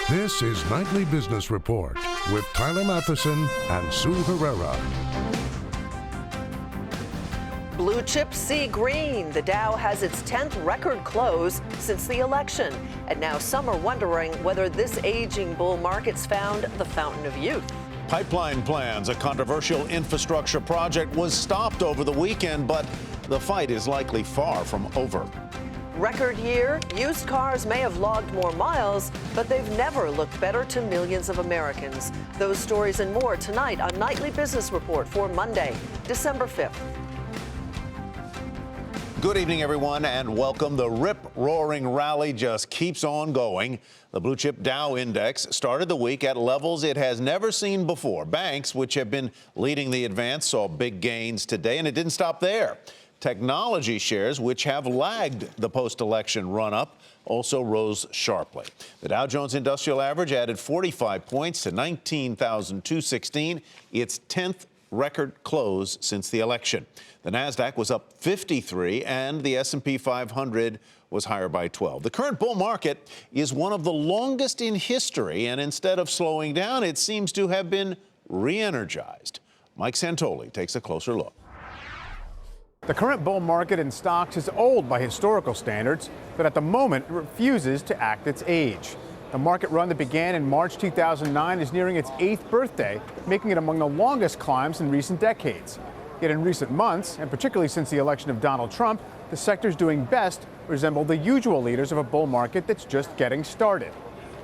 This is Nightly Business Report with Tyler Matheson and Sue Herrera. Blue chips see green. The Dow has its 10th record close since the election. And now some are wondering whether this aging bull market's found the fountain of youth. Pipeline plans, a controversial infrastructure project, was stopped over the weekend, but the fight is likely far from over. Record year, used cars may have logged more miles, but they've never looked better to millions of Americans. Those stories and more tonight on Nightly Business Report for Monday, December 5th. Good evening, everyone, and welcome. The rip-roaring rally just keeps on going. The blue chip Dow Index started the week at levels it has never seen before. Banks, which have been leading the advance, saw big gains today, and it didn't stop there. Technology shares, which have lagged the post-election run-up, also rose sharply. The Dow Jones Industrial Average added 45 points to 19,216, its 10th record close since the election. The Nasdaq was up 53, and the S&P 500 was higher by 12. The current bull market is one of the longest in history, and instead of slowing down, it seems to have been re-energized. Mike Santoli takes a closer look. The current bull market in stocks is old by historical standards, but at the moment it refuses to act its age. The market run that began in March 2009 is nearing its 8th birthday, making it among the longest climbs in recent decades. Yet in recent months, and particularly since the election of Donald Trump, the sectors doing best resemble the usual leaders of a bull market that's just getting started.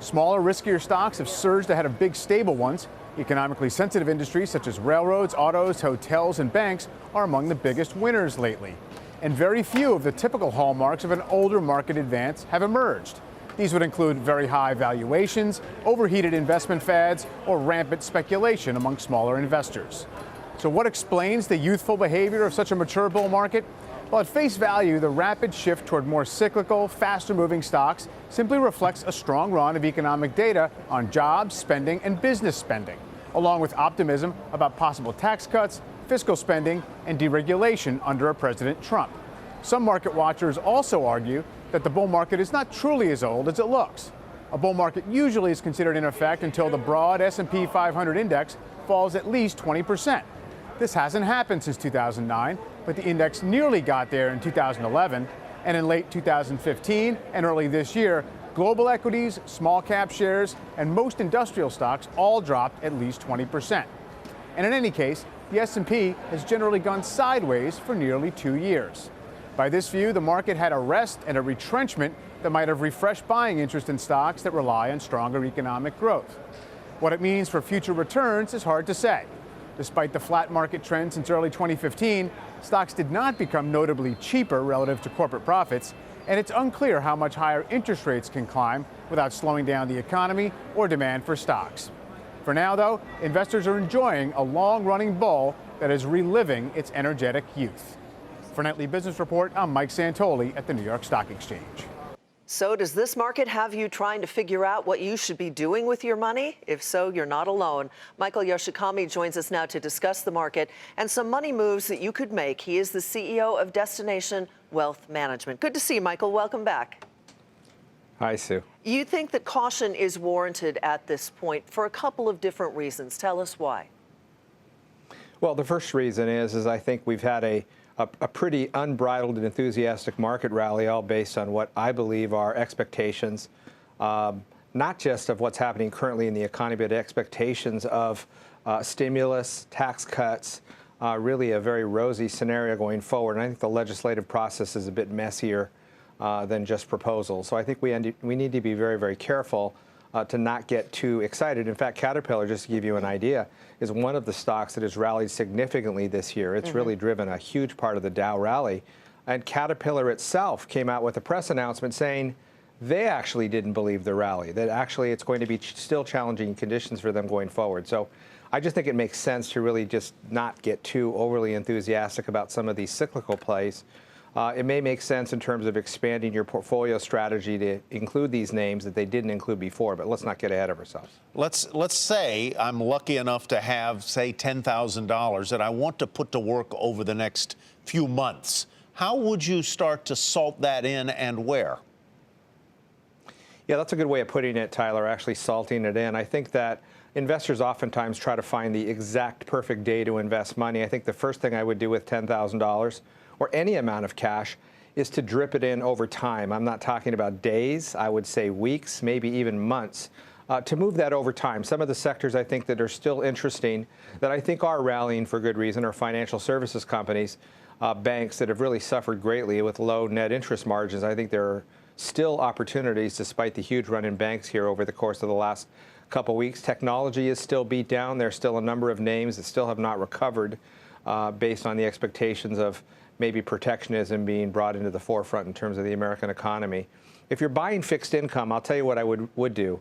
Smaller, riskier stocks have surged ahead of big, stable ones. Economically sensitive industries such as railroads, autos, hotels, and banks are among the biggest winners lately. And very few of the typical hallmarks of an older market advance have emerged. These would include very high valuations, overheated investment fads, or rampant speculation among smaller investors. So what explains the youthful behavior of such a mature bull market? Well, at face value, the rapid shift toward more cyclical, faster-moving stocks simply reflects a strong run of economic data on jobs, spending, and business spending, along with optimism about possible tax cuts, fiscal spending, and deregulation under a President Trump. Some market watchers also argue that the bull market is not truly as old as it looks. A bull market usually is considered in effect until the broad S&P 500 index falls at least 20%. This hasn't happened since 2009, but the index nearly got there in 2011, and in late 2015 and early this year, global equities, small cap shares, and most industrial stocks all dropped at least 20%. And in any case, the S&P has generally gone sideways for nearly 2 years. By this view, the market had a rest and a retrenchment that might have refreshed buying interest in stocks that rely on stronger economic growth. What it means for future returns is hard to say. Despite the flat market trend since early 2015, stocks did not become notably cheaper relative to corporate profits, and it's unclear how much higher interest rates can climb without slowing down the economy or demand for stocks. For now, though, investors are enjoying a long-running bull that is reliving its energetic youth. For Nightly Business Report, I'm Mike Santoli at the New York Stock Exchange. So does this market have you trying to figure out what you should be doing with your money? If so, you're not alone. Michael Yoshikami joins us now to discuss the market and some money moves that you could make. He is the CEO of Destination Wealth Management. Good to see you, Michael. Welcome back. Hi, Sue. You think that caution is warranted at this point for a couple of different reasons. Tell us why. Well, the first reason is I think we've had a pretty unbridled and enthusiastic market rally, all based on what I believe are expectations, not just of what's happening currently in the economy, but expectations of stimulus, tax cuts, really a very rosy scenario going forward. And I think the legislative process is a bit messier than just proposals. So I think we need to be very, very careful to not get too excited. In fact, Caterpillar, just to give you an idea, is one of the stocks that has rallied significantly this year. It's really driven a huge part of the Dow rally. And Caterpillar itself came out with a press announcement saying they actually didn't believe the rally, that actually it's going to be still challenging conditions for them going forward. So I just think it makes sense to really just not get too overly enthusiastic about some of these cyclical plays. It may make sense in terms of expanding your portfolio strategy to include these names that they didn't include before, but let's not get ahead of ourselves. Let's say I'm lucky enough to have, say, $10,000 that I want to put to work over the next few months. How would you start to salt that in, and where? Yeah, that's a good way of putting it, Tyler, actually salting it in. I think that investors oftentimes try to find the exact perfect day to invest money. I think the first thing I would do with $10,000 or any amount of cash is to drip it in over time. I'm not talking about days. I would say weeks, maybe even months, to move that over time. Some of the sectors I think that are still interesting, that I think are rallying for good reason, are financial services companies, banks that have really suffered greatly with low net interest margins. I think there are still opportunities despite the huge run in banks here over the course of the last couple weeks. Technology is still beat down. There's still a number of names that still have not recovered based on the expectations of maybe protectionism being brought into the forefront in terms of the American economy. If you're buying fixed income, I'll tell you what I would do.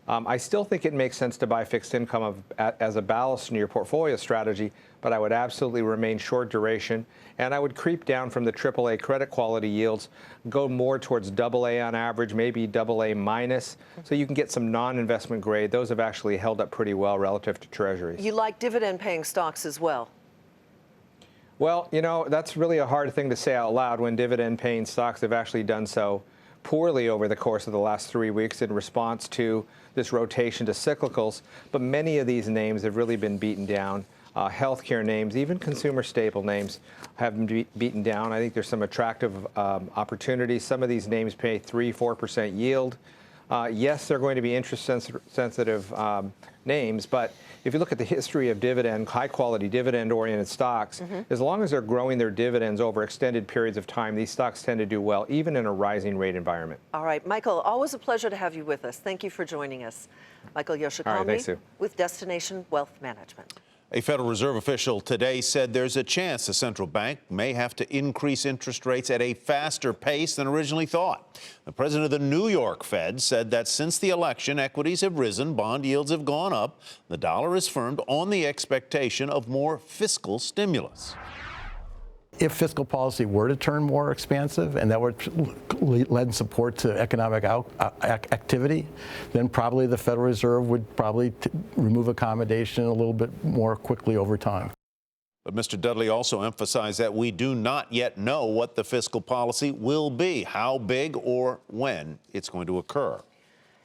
I still think it makes sense to buy fixed income as a ballast in your portfolio strategy, but I would absolutely remain short duration, and I would creep down from the AAA credit quality yields, go more towards AA on average, maybe AA minus, so you can get some non-investment grade. Those have actually held up pretty well relative to treasuries. You like dividend-paying stocks as well? Well, you know, that's really a hard thing to say out loud when dividend-paying stocks have actually done so poorly over the course of the last 3 weeks in response to this rotation to cyclicals. But many of these names have really been beaten down. Healthcare names, even consumer staple names, have been beaten down. I think there's some attractive opportunities. Some of these names pay 3-4% yield. Yes, they're going to be interest-sensitive names, but if you look at the history of high-quality dividend-oriented stocks, as long as they're growing their dividends over extended periods of time, these stocks tend to do well, even in a rising rate environment. All right, Michael, always a pleasure to have you with us. Thank you for joining us. Michael Yoshikami with Destination Wealth Management. A Federal Reserve official today said there's a chance the central bank may have to increase interest rates at a faster pace than originally thought. The president of the New York Fed said that since the election, equities have risen, bond yields have gone up, the dollar has firmed on the expectation of more fiscal stimulus. If fiscal policy were to turn more expansive and that would lend support to economic activity, then probably the Federal Reserve would probably remove accommodation a little bit more quickly over time. But Mr. Dudley also emphasized that we do not yet know what the fiscal policy will be, how big or when it's going to occur.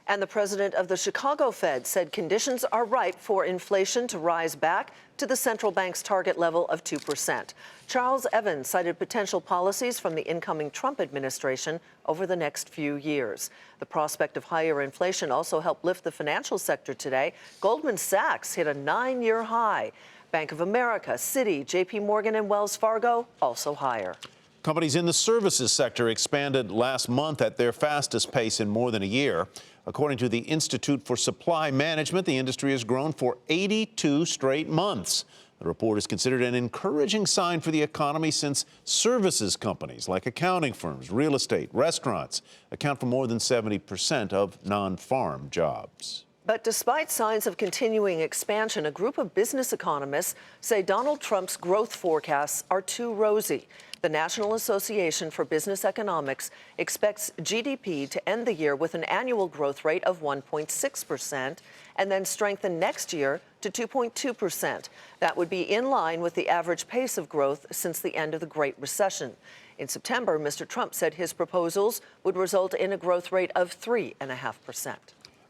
And the president of the Chicago Fed said conditions are ripe for inflation to rise back to the central bank's target level of 2%. Charles Evans cited potential policies from the incoming Trump administration over the next few years. The prospect of higher inflation also helped lift the financial sector today. Goldman Sachs hit a 9-year high. Bank of America, Citi, JP Morgan, and Wells Fargo also higher. Companies in the services sector expanded last month at their fastest pace in more than a year. According to the Institute for Supply Management, the industry has grown for 82 straight months. The report is considered an encouraging sign for the economy since services companies like accounting firms, real estate, restaurants account for more than 70% of non-farm jobs. But despite signs of continuing expansion, a group of business economists say Donald Trump's growth forecasts are too rosy. The National Association for Business Economics expects GDP to end the year with an annual growth rate of 1.6% and then strengthen next year to 2.2%. That would be in line with the average pace of growth since the end of the Great Recession. In September, Mr. Trump said his proposals would result in a growth rate of 3.5%.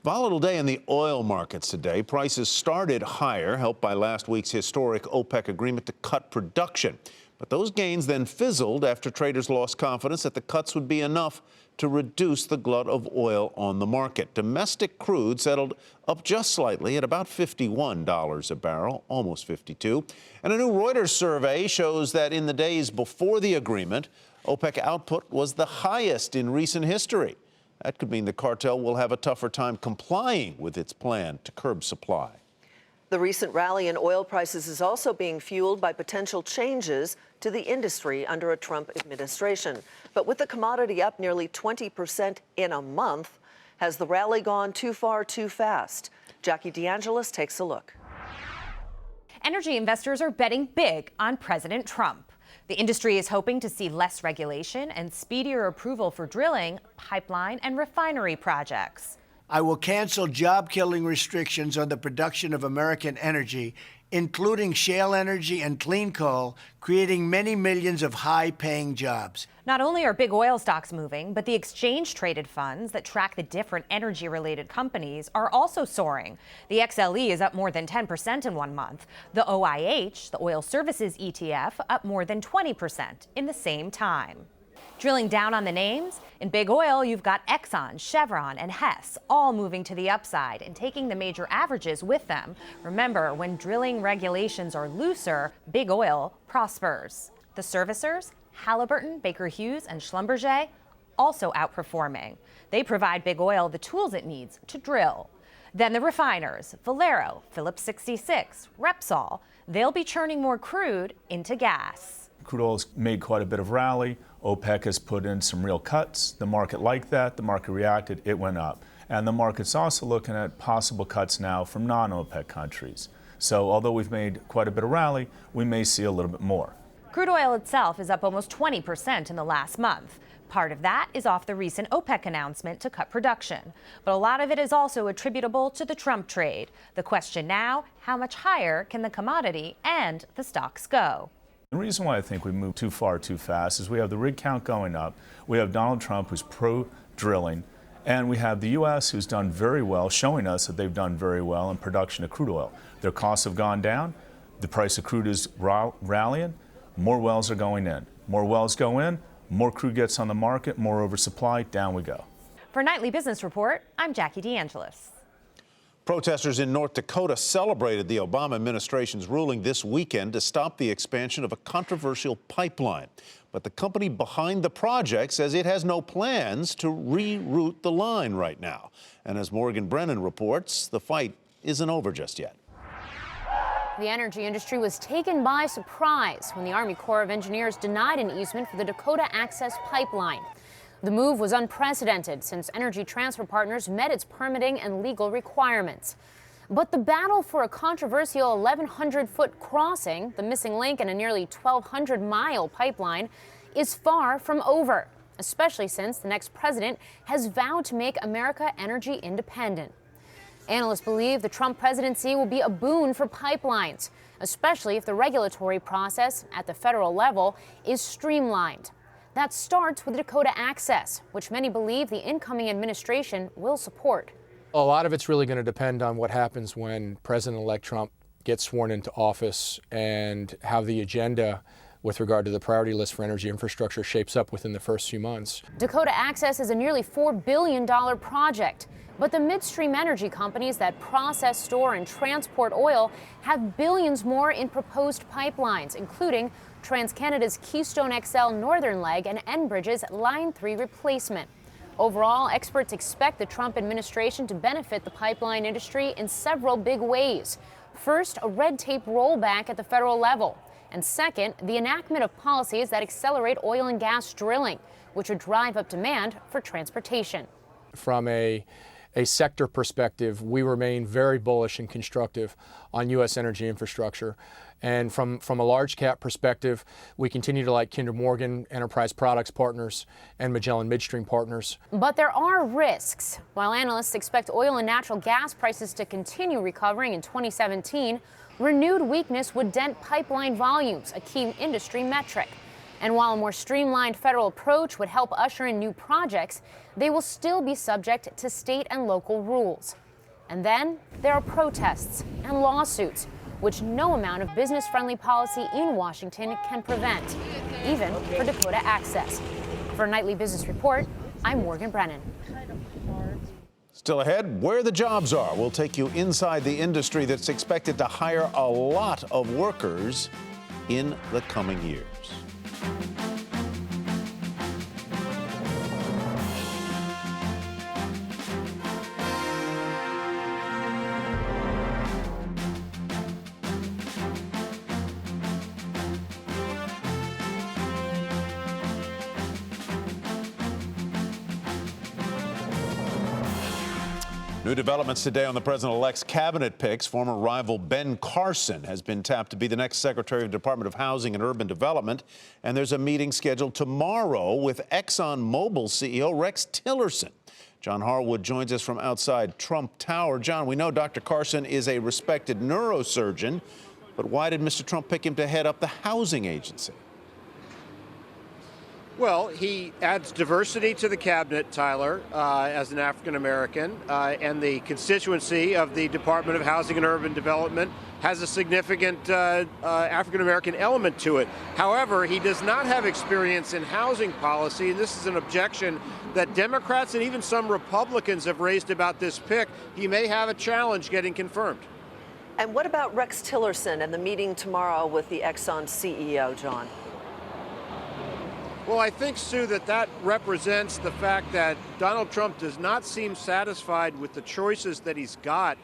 Volatile day in the oil markets today. Prices started higher, helped by last week's historic OPEC agreement to cut production. But those gains then fizzled after traders lost confidence that the cuts would be enough to reduce the glut of oil on the market. Domestic crude settled up just slightly at about $51 a barrel, almost 52. And a new Reuters survey shows that in the days before the agreement, OPEC output was the highest in recent history. That could mean the cartel will have a tougher time complying with its plan to curb supply. The recent rally in oil prices is also being fueled by potential changes to the industry under a Trump administration. But with the commodity up nearly 20% in a month, has the rally gone too far too fast? Jackie DeAngelis takes a look. Energy investors are betting big on President Trump. The industry is hoping to see less regulation and speedier approval for drilling, pipeline, and refinery projects. I will cancel job-killing restrictions on the production of American energy including shale energy and clean coal, creating many millions of high-paying jobs. Not only are big oil stocks moving, but the exchange-traded funds that track the different energy-related companies are also soaring. The XLE is up more than 10% in 1 month. The OIH, the Oil Services ETF, up more than 20% in the same time. Drilling down on the names, in big oil, you've got Exxon, Chevron, and Hess all moving to the upside and taking the major averages with them. Remember, when drilling regulations are looser, big oil prospers. The servicers, Halliburton, Baker Hughes, and Schlumberger, also outperforming. They provide big oil the tools it needs to drill. Then the refiners, Valero, Phillips 66, Repsol, they'll be churning more crude into gas. Crude oil's made quite a bit of rally. OPEC has put in some real cuts. The market liked that. The market reacted. It went up. And the market's also looking at possible cuts now from non-OPEC countries. So although we've made quite a bit of rally, we may see a little bit more. Crude oil itself is up almost 20% in the last month. Part of that is off the recent OPEC announcement to cut production. But a lot of it is also attributable to the Trump trade. The question now, how much higher can the commodity and the stocks go? The reason why I think we moved too far too fast is we have the rig count going up, we have Donald Trump who's pro-drilling, and we have the U.S. who's done very well, showing us that they've done very well in production of crude oil. Their costs have gone down, the price of crude is rallying, more wells are going in. More wells go in, more crude gets on the market, more oversupply, down we go. For Nightly Business Report, I'm Jackie DeAngelis. Protesters in North Dakota celebrated the Obama administration's ruling this weekend to stop the expansion of a controversial pipeline. But the company behind the project says it has no plans to reroute the line right now. And as Morgan Brennan reports, the fight isn't over just yet. The energy industry was taken by surprise when the Army Corps of Engineers denied an easement for the Dakota Access Pipeline. The move was unprecedented since Energy Transfer Partners met its permitting and legal requirements. But the battle for a controversial 1,100-foot crossing, the missing link in a nearly 1,200-mile pipeline, is far from over, especially since the next president has vowed to make America energy independent. Analysts believe the Trump presidency will be a boon for pipelines, especially if the regulatory process at the federal level is streamlined. That starts with Dakota Access, which many believe the incoming administration will support. A lot of it's really going to depend on what happens when President-elect Trump gets sworn into office and how the agenda with regard to the priority list for energy infrastructure shapes up within the first few months. Dakota Access is a nearly $4 billion project, but the midstream energy companies that process, store, and transport oil have billions more in proposed pipelines, including TransCanada's Keystone XL Northern Leg and Enbridge's Line 3 replacement. Overall, experts expect the Trump administration to benefit the pipeline industry in several big ways. First, a red tape rollback at the federal level. And second, the enactment of policies that accelerate oil and gas drilling, which would drive up demand for transportation. From a sector perspective, we remain very bullish and constructive on U.S. energy infrastructure. And from a large cap perspective, we continue to like Kinder Morgan, Enterprise Products Partners, and Magellan Midstream Partners. But there are risks. While analysts expect oil and natural gas prices to continue recovering in 2017, renewed weakness would dent pipeline volumes, a key industry metric. And while a more streamlined federal approach would help usher in new projects, they will still be subject to state and local rules. And then there are protests and lawsuits, which no amount of business-friendly policy in Washington can prevent, even for Dakota Access. For a Nightly Business Report, I'm Morgan Brennan. Still ahead, where the jobs are. We'll take you inside the industry that's expected to hire a lot of workers in the coming years. New developments today on the president-elect's cabinet picks. Former rival Ben Carson has been tapped to be the next Secretary of the Department of Housing and Urban Development. And there's a meeting scheduled tomorrow with ExxonMobil CEO Rex Tillerson. John Harwood joins us from outside Trump Tower. John, we know Dr. Carson is a respected neurosurgeon. But why did Mr. Trump pick him to head up the housing agency? Well, he adds diversity to the cabinet, Tyler, as an African-American, and the constituency of the Department of Housing and Urban Development has a significant African-American element to it. However, he does not have experience in housing policy, and this is an objection that Democrats and even some Republicans have raised about this pick. He may have a challenge getting confirmed. And what about Rex Tillerson and the meeting tomorrow with the Exxon CEO, John? Well, I think, Sue, that represents the fact that Donald Trump does not seem satisfied with the choices that he's got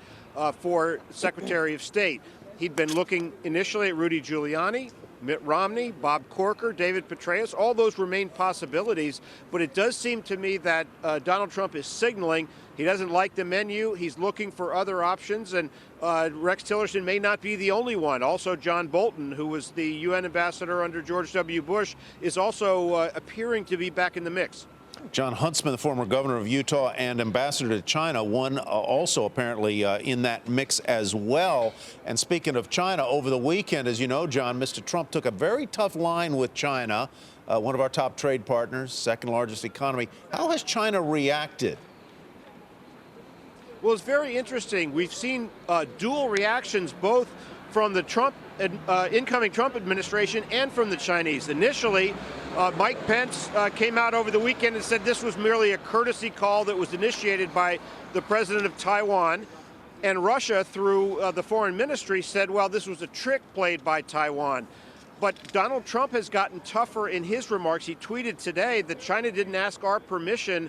for Secretary of State. He'd been looking initially at Rudy Giuliani, Mitt Romney, Bob Corker, David Petraeus. All those remain possibilities, but it does seem to me that Donald Trump is signaling he doesn't like the menu. He's looking for other options, and Rex Tillerson may not be the only one. Also, John Bolton, who was the UN ambassador under George W. Bush, is also appearing to be back in the mix. John Huntsman, the former governor of Utah and ambassador to China, one also apparently in that mix as well. And speaking of China, over the weekend, as you know, John, Mr. Trump took a very tough line with China, one of our top trade partners, second largest economy. How has China reacted? Well, it's very interesting. We've seen dual reactions both from the incoming Trump administration and from the Chinese. Initially, Mike Pence came out over the weekend and said this was merely a courtesy call that was initiated by the president of Taiwan. And Russia, through the foreign ministry, said, well, this was a trick played by Taiwan. But Donald Trump has gotten tougher in his remarks. He tweeted today that China didn't ask our permission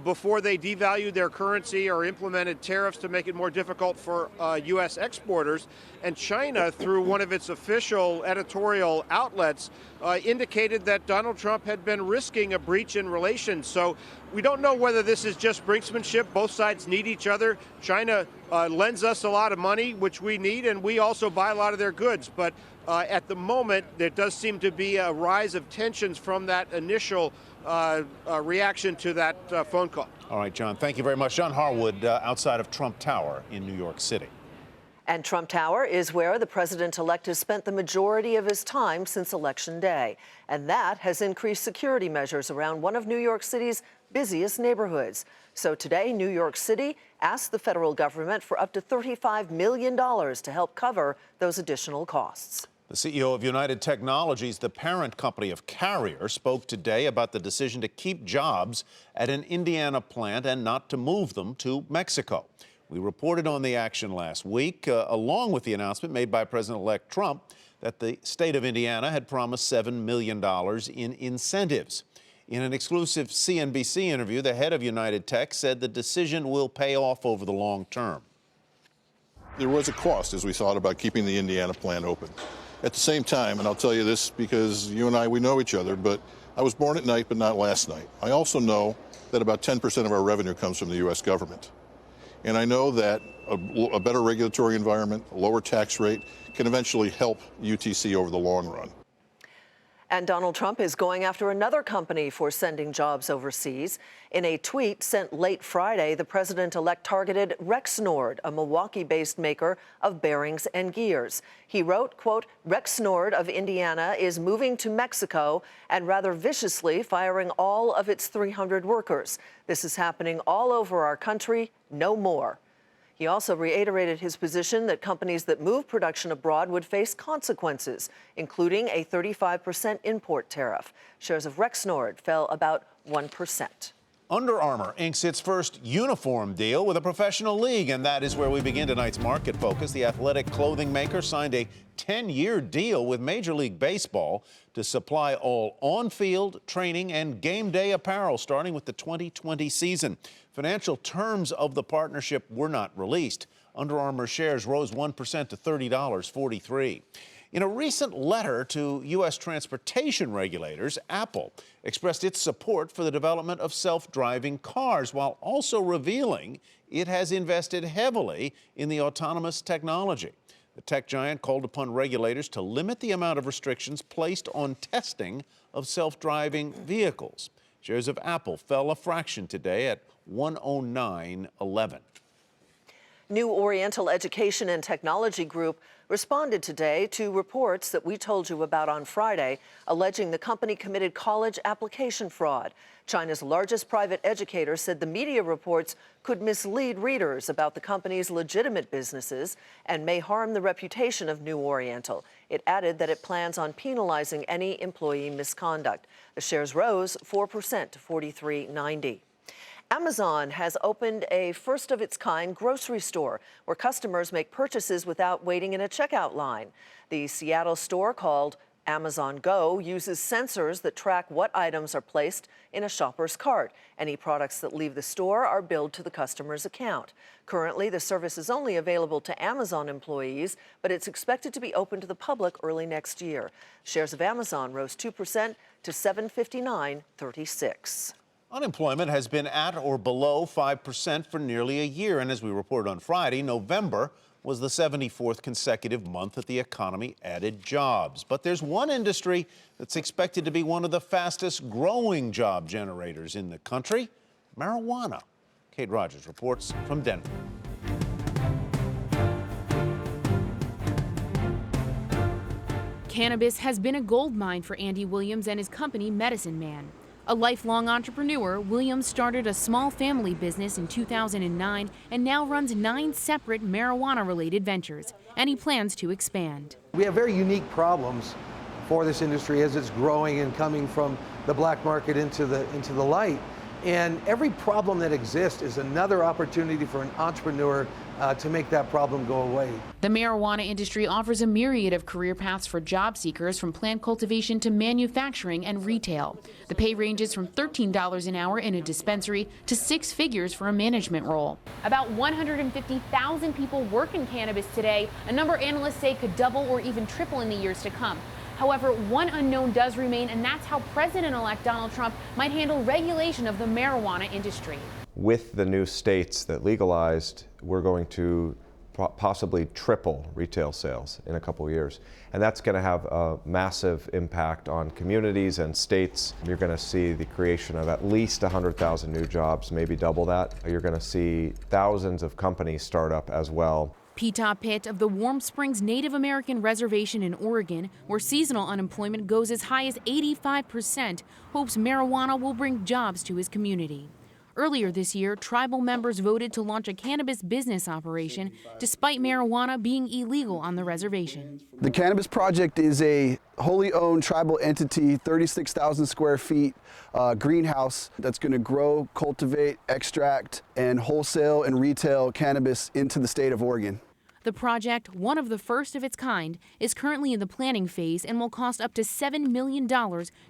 before they devalued their currency or implemented tariffs to make it more difficult for U.S. exporters. And China, through one of its official editorial outlets, indicated that Donald Trump had been risking a breach in relations. So we don't know whether this is just brinksmanship. Both sides need each other. China lends us a lot of money, which we need, and we also buy a lot of their goods. But at the moment, there does seem to be a rise of tensions from that initial reaction to that phone call. All right, John, thank you very much. John Harwood, outside of Trump Tower in New York City. And Trump Tower is where the president-elect has spent the majority of his time since Election Day. And that has increased security measures around one of New York City's busiest neighborhoods. So today, New York City asked the federal government for up to $35 million to help cover those additional costs. The CEO of United Technologies, the parent company of Carrier, spoke today about the decision to keep jobs at an Indiana plant and not to move them to Mexico. We reported on the action last week, along with the announcement made by President-elect Trump that the state of Indiana had promised $7 million in incentives. In an exclusive CNBC interview, the head of United Tech said the decision will pay off over the long term. There was a cost as we thought about keeping the Indiana plant open. At the same time, and I'll tell you this because you and I, we know each other, but I was born at night, but not last night. I also know that about 10% of our revenue comes from the U.S. government. And I know that a better regulatory environment, a lower tax rate, can eventually help UTC over the long run. And Donald Trump is going after another company for sending jobs overseas. In a tweet sent late Friday, the president-elect targeted Rexnord, a Milwaukee-based maker of bearings and gears. He wrote, quote, Rexnord of Indiana is moving to Mexico and rather viciously firing all of its 300 workers. This is happening all over our country. No more. He also reiterated his position that companies that move production abroad would face consequences, including a 35% import tariff. Shares of Rexnord fell about 1%. Under Armour inks its first uniform deal with a professional league, and that is where we begin tonight's market focus. The athletic clothing maker signed a 10-year deal with Major League Baseball to supply all on-field, training, and game day apparel starting with the 2020 season. Financial terms of the partnership were not released. Under Armour shares rose 1% to $30.43. In a recent letter to U.S. transportation regulators, Apple expressed its support for the development of self-driving cars while also revealing it has invested heavily in the autonomous technology. The tech giant called upon regulators to limit the amount of restrictions placed on testing of self-driving vehicles. Shares of Apple fell a fraction today at $109.11. New Oriental Education and Technology Group responded today to reports that we told you about on Friday, alleging the company committed college application fraud. China's largest private educator said the media reports could mislead readers about the company's legitimate businesses and may harm the reputation of New Oriental. It added that it plans on penalizing any employee misconduct. The shares rose 4% to $43.90. Amazon has opened a first-of-its-kind grocery store where customers make purchases without waiting in a checkout line. The Seattle store, called Amazon Go, uses sensors that track what items are placed in a shopper's cart. Any products that leave the store are billed to the customer's account. Currently, the service is only available to Amazon employees, but it's expected to be open to the public early next year. Shares of Amazon rose 2% to $759.36. Unemployment has been at or below 5% for nearly a year. And as we reported on Friday, November was the 74th consecutive month that the economy added jobs. But there's one industry that's expected to be one of the fastest growing job generators in the country: marijuana. Kate Rogers reports from Denver. Cannabis has been a gold mine for Andy Williams and his company, Medicine Man. A lifelong entrepreneur, Williams started a small family business in 2009 and now runs 9 separate marijuana-related ventures, and he plans to expand. We have very unique problems for this industry as it's growing and coming from the black market into the light. And every problem that exists is another opportunity for an entrepreneur to make that problem go away. The marijuana industry offers a myriad of career paths for job seekers, from plant cultivation to manufacturing and retail. The pay ranges from $13 an hour in a dispensary to 6 figures for a management role. About 150,000 people work in cannabis today, a number analysts say could double or even triple in the years to come. However, one unknown does remain, and that's how President-elect Donald Trump might handle regulation of the marijuana industry. With the new states that legalized, we're going to possibly triple retail sales in a couple of years. And that's going to have a massive impact on communities and states. You're going to see the creation of at least 100,000 new jobs, maybe double that. You're going to see thousands of companies start up as well. Pita Pitt of the Warm Springs Native American Reservation in Oregon, where seasonal unemployment goes as high as 85%, hopes marijuana will bring jobs to his community. Earlier this year, tribal members voted to launch a cannabis business operation despite marijuana being illegal on the reservation. The Cannabis Project is a wholly owned tribal entity, 36,000 square feet greenhouse that's going to grow, cultivate, extract, and wholesale and retail cannabis into the state of Oregon. The project, one of the first of its kind, is currently in the planning phase and will cost up to $7 million,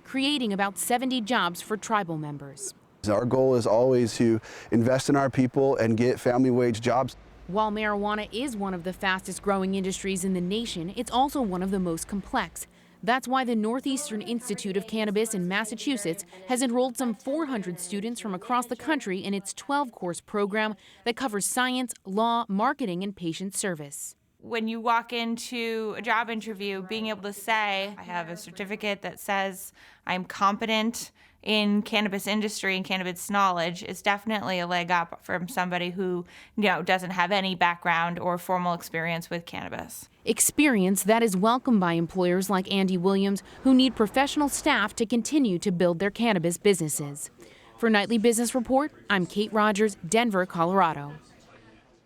creating about 70 jobs for tribal members. Our goal is always to invest in our people and get family wage jobs. While marijuana is one of the fastest growing industries in the nation, it's also one of the most complex. That's why the Northeastern Institute of Cannabis in Massachusetts has enrolled some 400 students from across the country in its 12-course program that covers science, law, marketing, and patient service. When you walk into a job interview, being able to say, I have a certificate that says I'm competent in cannabis industry and cannabis knowledge is definitely a leg up from somebody who, doesn't have any background or formal experience with cannabis. Experience that is welcomed by employers like Andy Williams, who need professional staff to continue to build their cannabis businesses. For Nightly Business Report, I'm Kate Rogers, Denver, Colorado.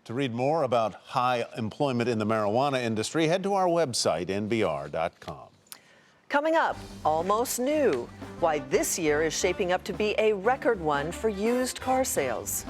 To read more about high employment in the marijuana industry, head to our website, nbr.com. Coming up, almost new, why this year is shaping up to be a record one for used car sales.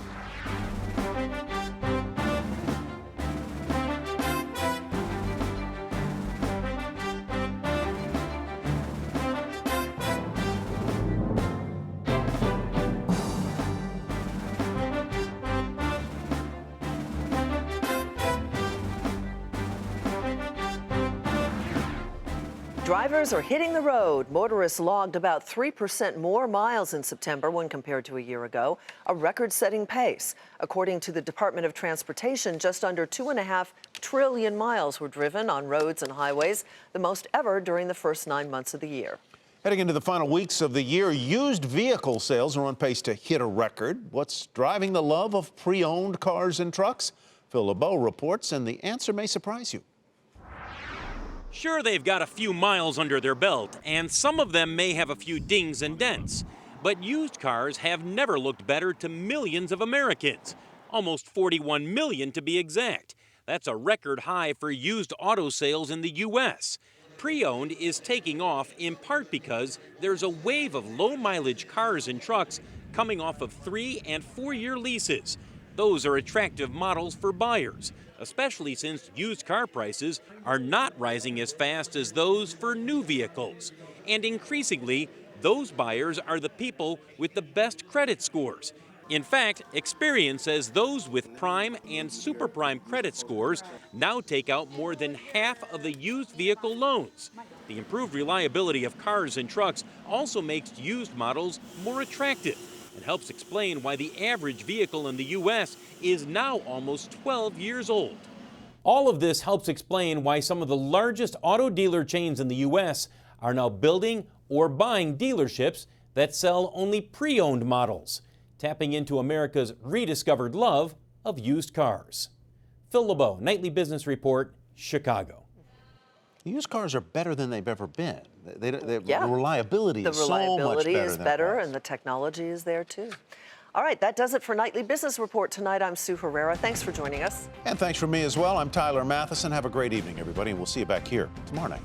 Drivers are hitting the road. Motorists logged about 3% more miles in September when compared to a year ago, a record-setting pace. According to the Department of Transportation, just under 2.5 trillion miles were driven on roads and highways, the most ever during the first 9 months of the year. Heading into the final weeks of the year, used vehicle sales are on pace to hit a record. What's driving the love of pre-owned cars and trucks? Phil LeBeau reports, and the answer may surprise you. Sure, they've got a few miles under their belt, and some of them may have a few dings and dents. But used cars have never looked better to millions of Americans. Almost 41 million to be exact. That's a record high for used auto sales in the U.S. Pre-owned is taking off in part because there's a wave of low-mileage cars and trucks coming off of 3- and 4-year leases. Those are attractive models for buyers, especially since used car prices are not rising as fast as those for new vehicles. And increasingly, those buyers are the people with the best credit scores. In fact, Experian says those with prime and super prime credit scores now take out more than half of the used vehicle loans. The improved reliability of cars and trucks also makes used models more attractive and helps explain why the average vehicle in the U.S. is now almost 12 years old. All of this helps explain why some of the largest auto dealer chains in the U.S. are now building or buying dealerships that sell only pre-owned models, tapping into America's rediscovered love of used cars. Phil LeBeau, Nightly Business Report, Chicago. Used cars are better than they've ever been. The Yeah. reliability is so much better. The reliability is than better, it was. and the technology is there too. All right, that does it for Nightly Business Report tonight. I'm Sue Herrera. Thanks for joining us. And thanks from me as well. I'm Tyler Matheson. Have a great evening, everybody, and we'll see you back here tomorrow night.